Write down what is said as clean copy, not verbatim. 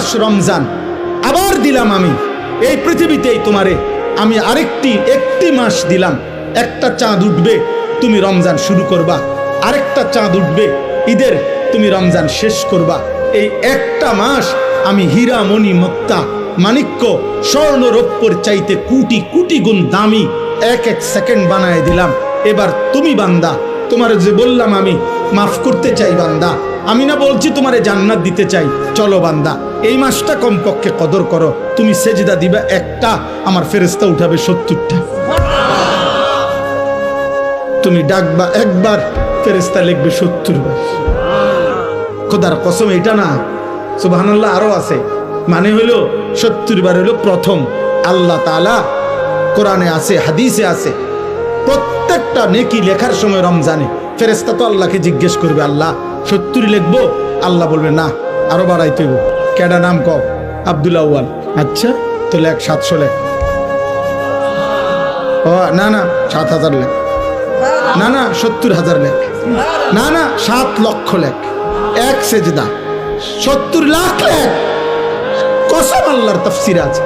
মাস রমজান আবার দিলাম আমি এই পৃথিবীতেই তোমারে, আমি একটি মাস দিলাম, একটা চাঁদ উঠবে তুমি রমজান শুরু করবা, আরেকটা চাঁদ উঠবে ঈদের তুমি রমজান শেষ করবা। এই একটা মাস আমি হীরা মণি মুক্তা মাণিক্য স্বর্ণ রৌপ্যর চাইতে কোটি কোটি গুণ দামি এক সেকেন্ড বানায় দিলাম। এবার তুমি বান্দা, তোমার যে বললাম আমি মাফ করতে চাই বান্দা, আমি না বলছি তোমারে জান্নাত দিতে চাই, চলো বান্দা এই মাসটা কমপক্ষে কদর করো। তুমি সেজদা দিবা একটা, আমার ফেরেশতা উঠাবে 70টা। তুমি ডাকবা একবার, ফেরেশতা লিখবে 70 বার। খোদার কসম এটা না, সুবহানাল্লাহ আরো আছে, মানে হলো 70 বার হলো প্রথম। আল্লাহ তাআলা কোরআনে আছে, হাদিসে আছে, প্রত্যেকটা নেকি লেখার সময় রমজানে ফেরেশতা তো আল্লাহকে জিজ্ঞেস করবে, আল্লাহ 70 লিখবো? আল্লাহ বলবে না, আরো বাড়াইতে হইব। কেডা নাম কও? আব্দুল আউয়াল। আচ্ছা তো লেখ 700 লেখ। ও না না 7000 লেখ, না না 70,000 লেখ, না না 7 লক্ষ লেখ, এক সেজদা 70 লাখ লেখ। কসম আল্লাহর তাফসীর আছে।